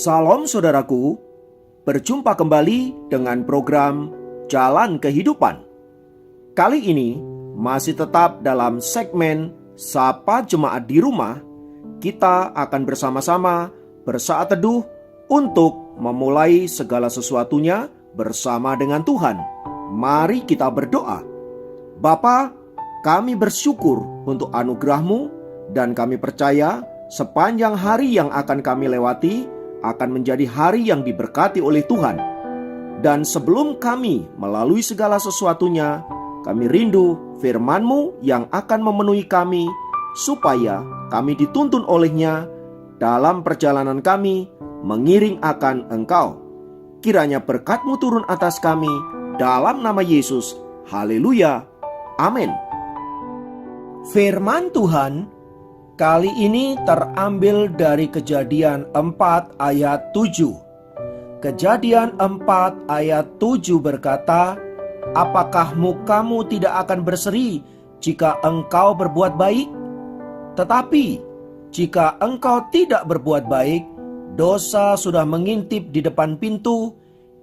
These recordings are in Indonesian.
Salam saudaraku, berjumpa kembali dengan program Jalan Kehidupan. Kali ini masih tetap dalam segmen Sapa Jemaat di Rumah. Kita akan bersama-sama bersaat teduh untuk memulai segala sesuatunya bersama dengan Tuhan. Mari kita berdoa. Bapa, kami bersyukur untuk anugerah-Mu dan kami percaya sepanjang hari yang akan kami lewati akan menjadi hari yang diberkati oleh Tuhan. Dan sebelum kami melalui segala sesuatunya, kami rindu firman-Mu yang akan memenuhi kami, supaya kami dituntun olehnya dalam perjalanan kami mengiring akan Engkau. Kiranya berkat-Mu turun atas kami, dalam nama Yesus. Haleluya. Amin. Firman Tuhan kali ini terambil dari Kejadian 4 ayat 7. Kejadian 4 ayat 7 berkata, "Apakah mukamu tidak akan berseri jika engkau berbuat baik? Tetapi jika engkau tidak berbuat baik, dosa sudah mengintip di depan pintu.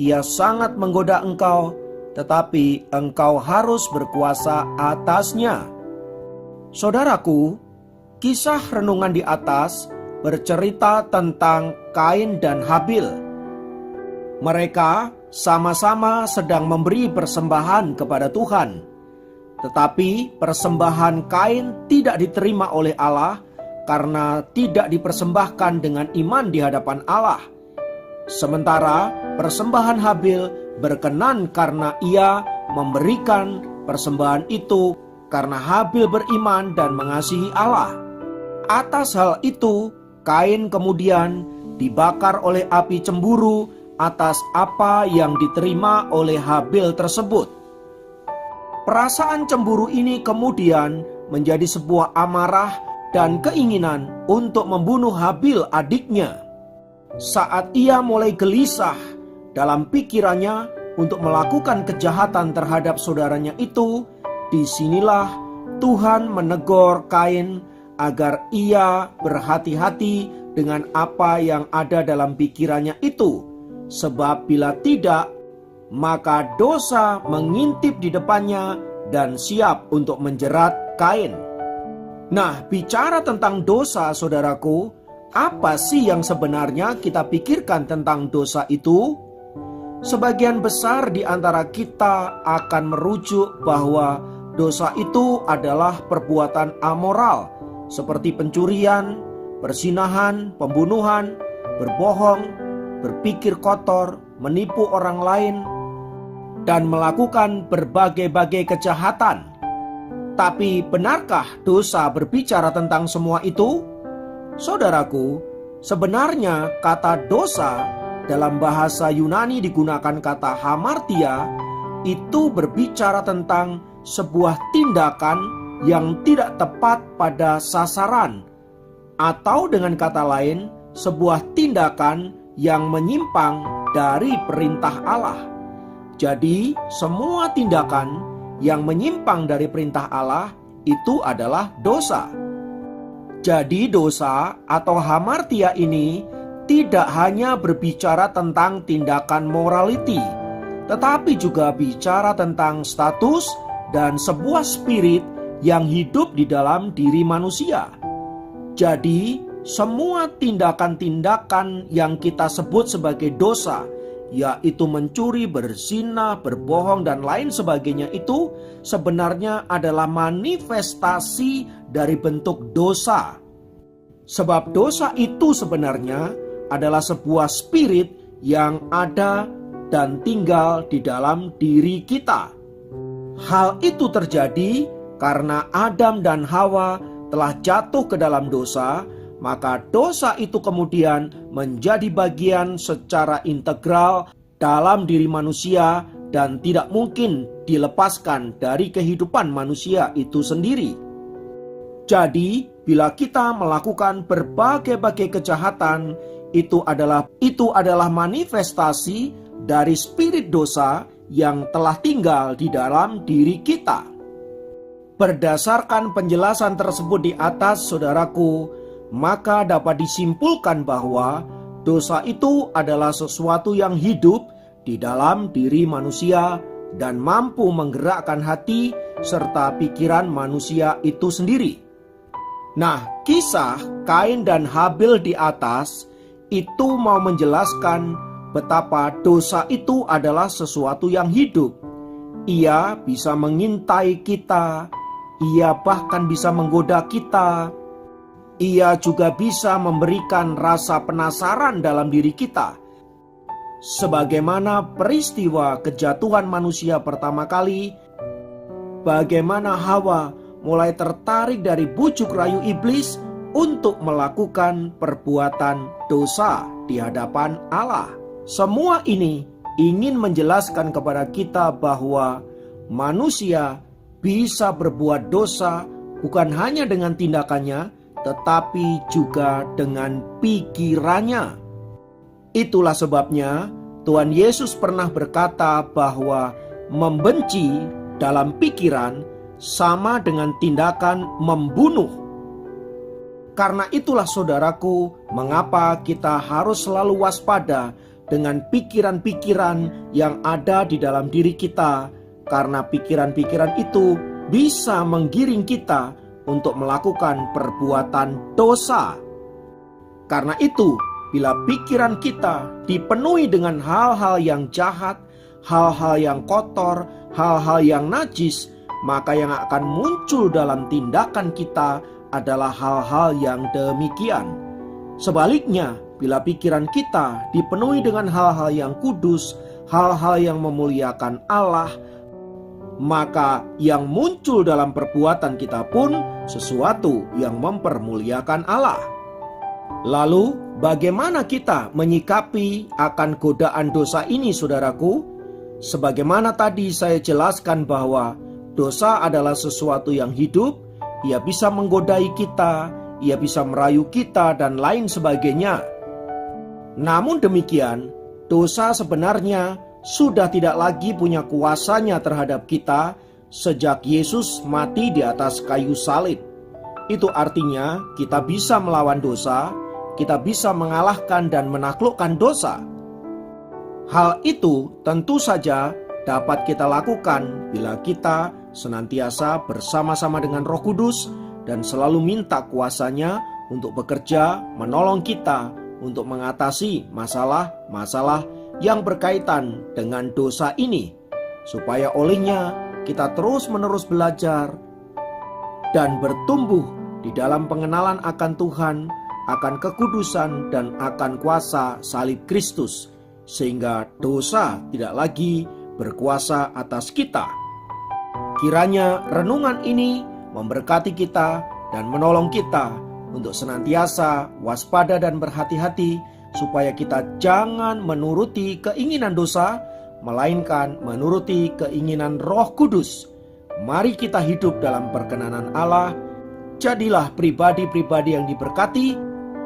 Ia sangat menggoda engkau, tetapi engkau harus berkuasa atasnya." Saudaraku, kisah renungan di atas bercerita tentang Kain dan Habil. Mereka sama-sama sedang memberi persembahan kepada Tuhan. Tetapi persembahan Kain tidak diterima oleh Allah karena tidak dipersembahkan dengan iman di hadapan Allah. Sementara persembahan Habil berkenan karena ia memberikan persembahan itu karena Habil beriman dan mengasihi Allah. Atas hal itu, Kain kemudian dibakar oleh api cemburu atas apa yang diterima oleh Habil tersebut. Perasaan cemburu ini kemudian menjadi sebuah amarah dan keinginan untuk membunuh Habil adiknya. Saat ia mulai gelisah dalam pikirannya untuk melakukan kejahatan terhadap saudaranya itu, disinilah Tuhan menegur Kain agar ia berhati-hati dengan apa yang ada dalam pikirannya itu. Sebab bila tidak, maka dosa mengintip di depannya dan siap untuk menjerat Kain. Nah, bicara tentang dosa, saudaraku, apa sih yang sebenarnya kita pikirkan tentang dosa itu? Sebagian besar di antara kita akan merujuk bahwa dosa itu adalah perbuatan amoral, seperti pencurian, perzinahan, pembunuhan, berbohong, berpikir kotor, menipu orang lain, dan melakukan berbagai-bagai kejahatan. Tapi benarkah dosa berbicara tentang semua itu? Saudaraku, sebenarnya kata dosa dalam bahasa Yunani digunakan kata hamartia, itu berbicara tentang sebuah tindakan yang tidak tepat pada sasaran, atau dengan kata lain, sebuah tindakan yang menyimpang dari perintah Allah. Jadi, semua tindakan yang menyimpang dari perintah Allah itu adalah dosa. Jadi, dosa atau hamartia ini tidak hanya berbicara tentang tindakan morality, tetapi juga bicara tentang status dan sebuah spirit yang hidup di dalam diri manusia. Jadi, semua tindakan-tindakan yang kita sebut sebagai dosa, yaitu mencuri, berzina, berbohong, dan lain sebagainya, itu sebenarnya adalah manifestasi dari bentuk dosa. Sebab dosa itu sebenarnya adalah sebuah spirit yang ada dan tinggal di dalam diri kita. Hal itu terjadi karena Adam dan Hawa telah jatuh ke dalam dosa, maka dosa itu kemudian menjadi bagian secara integral dalam diri manusia dan tidak mungkin dilepaskan dari kehidupan manusia itu sendiri. Jadi, bila kita melakukan berbagai-bagai kejahatan, itu adalah manifestasi dari spirit dosa yang telah tinggal di dalam diri kita. Berdasarkan penjelasan tersebut di atas, saudaraku, maka dapat disimpulkan bahwa dosa itu adalah sesuatu yang hidup di dalam diri manusia dan mampu menggerakkan hati serta pikiran manusia itu sendiri. Nah, kisah Kain dan Habil di atas itu mau menjelaskan betapa dosa itu adalah sesuatu yang hidup. Ia bisa mengintai kita, ia bahkan bisa menggoda kita. Ia juga bisa memberikan rasa penasaran dalam diri kita. Sebagaimana peristiwa kejatuhan manusia pertama kali, bagaimana Hawa mulai tertarik dari bujuk rayu iblis untuk melakukan perbuatan dosa di hadapan Allah. Semua ini ingin menjelaskan kepada kita bahwa manusia bisa berbuat dosa bukan hanya dengan tindakannya, tetapi juga dengan pikirannya. Itulah sebabnya Tuhan Yesus pernah berkata bahwa membenci dalam pikiran sama dengan tindakan membunuh. Karena itulah saudaraku, mengapa kita harus selalu waspada dengan pikiran-pikiran yang ada di dalam diri kita, karena pikiran-pikiran itu bisa menggiring kita untuk melakukan perbuatan dosa. Karena itu, bila pikiran kita dipenuhi dengan hal-hal yang jahat, hal-hal yang kotor, hal-hal yang najis, maka yang akan muncul dalam tindakan kita adalah hal-hal yang demikian. Sebaliknya, bila pikiran kita dipenuhi dengan hal-hal yang kudus, hal-hal yang memuliakan Allah, maka yang muncul dalam perbuatan kita pun sesuatu yang mempermuliakan Allah. Lalu, bagaimana kita menyikapi akan godaan dosa ini, saudaraku? Sebagaimana tadi saya jelaskan bahwa dosa adalah sesuatu yang hidup, ia bisa menggodai kita, ia bisa merayu kita, dan lain sebagainya. Namun demikian, dosa sebenarnya sudah tidak lagi punya kuasanya terhadap kita sejak Yesus mati di atas kayu salib. Itu artinya kita bisa melawan dosa, kita bisa mengalahkan dan menaklukkan dosa. Hal itu tentu saja dapat kita lakukan bila kita senantiasa bersama-sama dengan Roh Kudus dan selalu minta kuasanya untuk bekerja menolong kita untuk mengatasi masalah-masalah yang berkaitan dengan dosa ini, supaya olehnya kita terus-menerus belajar dan bertumbuh di dalam pengenalan akan Tuhan, akan kekudusan, dan akan kuasa salib Kristus, sehingga dosa tidak lagi berkuasa atas kita. Kiranya renungan ini memberkati kita dan menolong kita untuk senantiasa waspada dan berhati-hati, supaya kita jangan menuruti keinginan dosa, melainkan menuruti keinginan Roh Kudus. Mari kita hidup dalam perkenanan Allah. Jadilah pribadi-pribadi yang diberkati,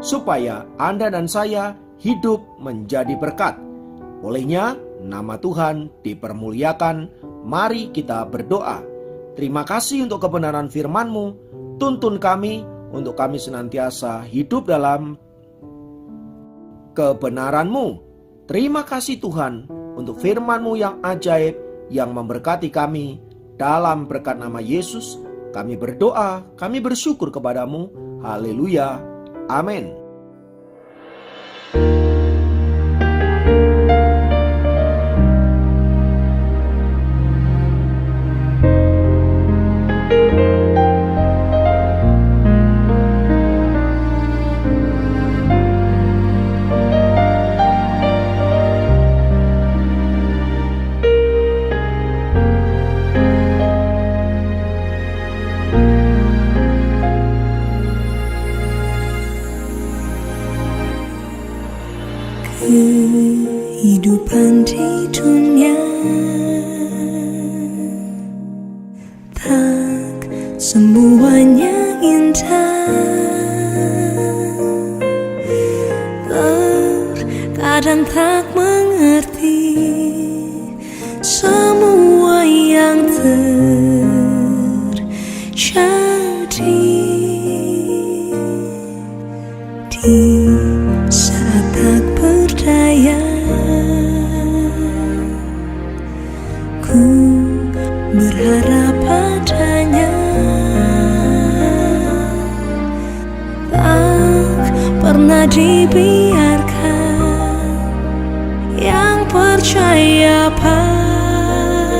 supaya Anda dan saya hidup menjadi berkat. Olehnya, nama Tuhan dipermuliakan. Mari kita berdoa. Terima kasih untuk kebenaran firman-Mu. Tuntun kami untuk kami senantiasa hidup dalam kebenaran-Mu. Terima kasih Tuhan untuk firman-Mu yang ajaib yang memberkati kami. Dalam berkat nama Yesus kami berdoa, kami bersyukur kepadamu. Haleluya. Amin. Kehidupan di dunia tak semuanya indah, terkadang tak mengerti semua yang terjadi. Di saat tak dibiarkan, yang percaya padanya.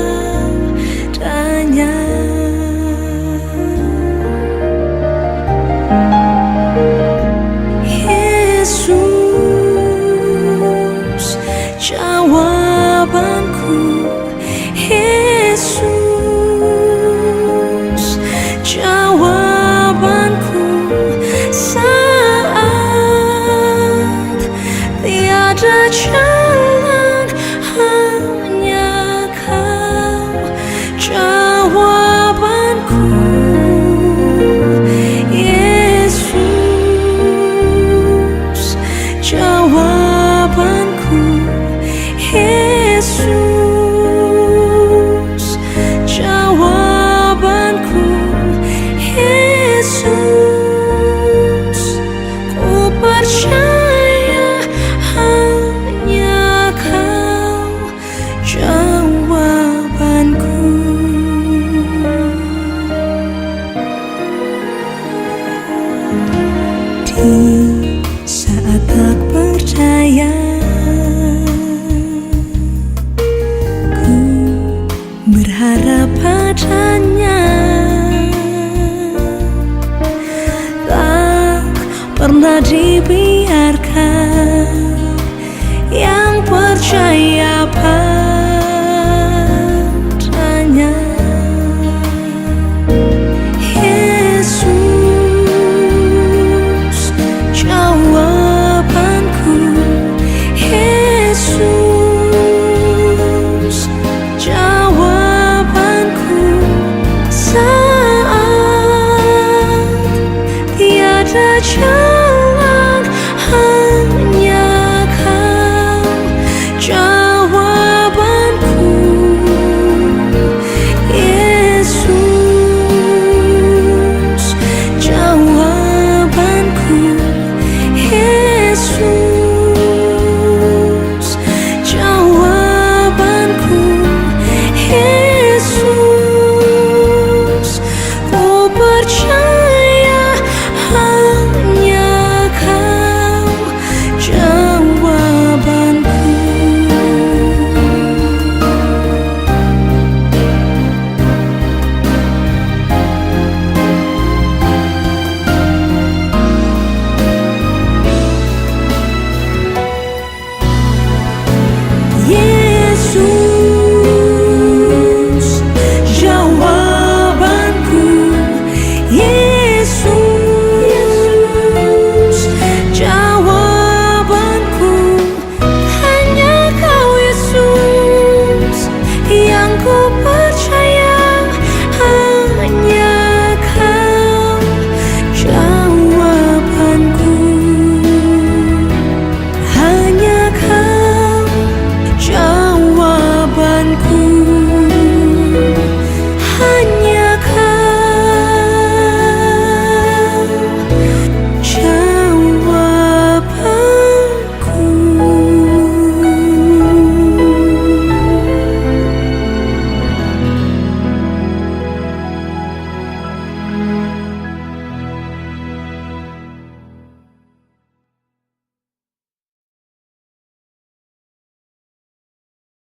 Yesus, jawabanku. Yesus, jawabanku saat tiada jalan, hanya Kau jawabanku. Yesus, jawabanku. Yesus, jawabanku. Yesus, ku percaya hanya Kau jawabanku. Di saat tak percaya, ku berharap padanya. Tak pernah dibiarkan, yang percaya padanya. Yesus, jawabanku. Yesus, jawabanku saat tiada jalan, hanya Kau jawabanku. Yesus, jawabanku. Yesus, jawabanku. Yesus, ku percaya hanya Kau jawabanku. Yesus, jawabanku. Yesus,